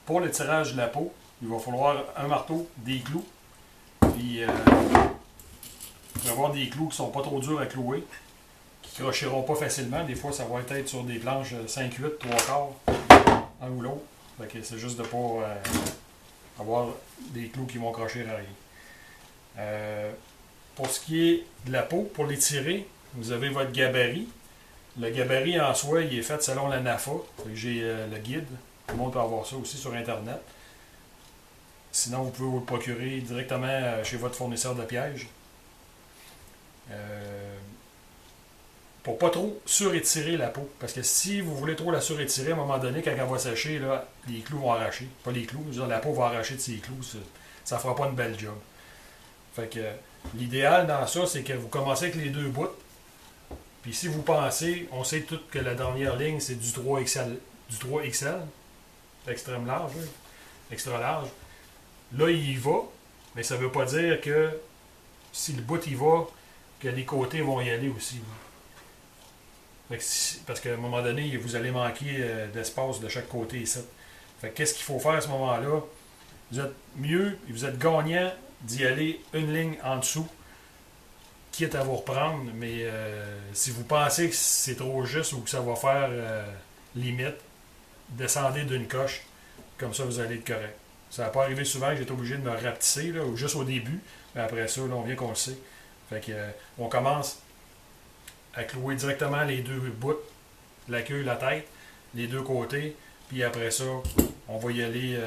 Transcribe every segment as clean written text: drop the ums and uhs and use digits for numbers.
pour le tirage de la peau, il va falloir un marteau, des clous, puis il va y avoir des clous qui sont pas trop durs à clouer, qui ne crocheront pas facilement. Des fois, ça va être sur des planches 5-8, 3 quarts, un ou l'autre. C'est juste de ne pas avoir des clous qui vont crocher derrière. Pour ce qui est de la peau, pour les tirer, vous avez votre gabarit. Le gabarit en soi, il est fait selon la NAFA. J'ai le guide. Tout le monde peut avoir ça aussi sur Internet. Sinon, vous pouvez vous le procurer directement chez votre fournisseur de pièges. Pour ne pas trop surétirer la peau. Parce que si vous voulez trop la surétirer, à un moment donné, quand elle va sécher, là, les clous vont arracher. Pas les clous, je veux dire, la peau va arracher de ses clous. Ça ne fera pas une belle job. Fait que l'idéal dans ça, c'est que vous commencez avec les deux bouts. Puis si vous pensez, on sait tous que la dernière ligne, c'est du 3XL. Du 3XL, extrême large, hein, extra large. Là, il y va, mais ça ne veut pas dire que si le bout y va, que les côtés vont y aller aussi. Parce qu'à un moment donné, vous allez manquer d'espace de chaque côté ici. Fait que qu'est-ce qu'il faut faire à ce moment-là? Vous êtes mieux, vous êtes gagnant d'y aller une ligne en dessous, quitte à vous reprendre, mais si vous pensez que c'est trop juste ou que ça va faire limite, descendez d'une coche, comme ça vous allez être correct. Ça n'a pas arrivé souvent que j'ai été obligé de me rapetisser, là, juste au début, mais après ça, là, on vient qu'on le sait. Fait que, on commence à clouer directement les deux bouts, la queue, la tête, les deux côtés, puis après ça, on va y aller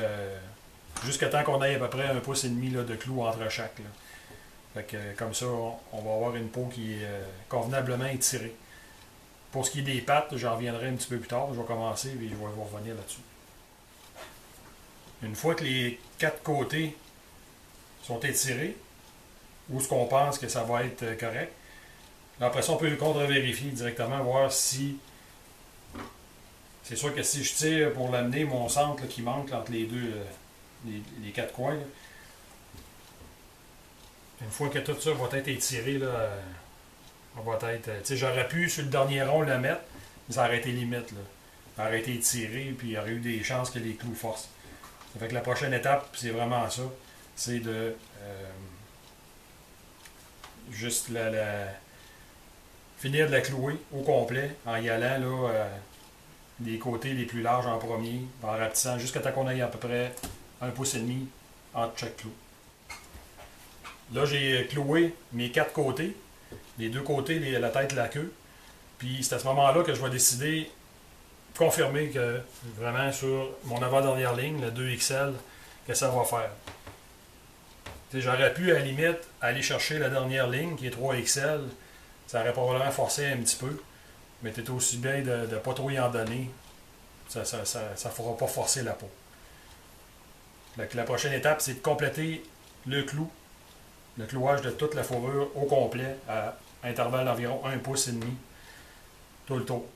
jusqu'à temps qu'on ait à peu près 1,5 pouce là, de clous entre chaque. Là. Fait que, comme ça, on va avoir une peau qui est convenablement étirée. Pour ce qui est des pattes, j'en reviendrai un petit peu plus tard. Je vais commencer et je vais vous revenir là-dessus. Une fois que les 4 côtés sont étirés, ou ce qu'on pense que ça va être correct, après ça, on peut le contre-vérifier directement, voir si... C'est sûr que si je tire pour l'amener, mon centre là, qui manque entre les deux, les 4 coins, là, une fois que tout ça va être étiré, là, on va être... j'aurais pu, sur le dernier rond, le mettre, mais ça aurait été limite. Là. Ça aurait été étiré, puis il y aurait eu des chances que les clous forcent. Ça fait que la prochaine étape, c'est vraiment ça. C'est de... juste finir de la clouer au complet, en y allant là, des côtés les plus larges en premier, en rapetissant jusqu'à temps qu'on ait à peu près 1,5 pouce entre chaque clou. Là, j'ai cloué mes 4 côtés, les 2 côtés, la tête et la queue. Puis c'est à ce moment-là que je vais décider, confirmer que vraiment sur mon avant-dernière ligne, le 2XL, que ça va faire. J'aurais pu, à la limite, aller chercher la dernière ligne, qui est 3XL. Ça aurait probablement forcé un petit peu. Mais tu es aussi bien de ne pas trop y en donner. Ça ne fera pas forcer la peau. La prochaine étape, c'est de compléter le clou. Le clouage de toute la fourrure au complet à intervalle d'environ 1,5 pouce tout le tour.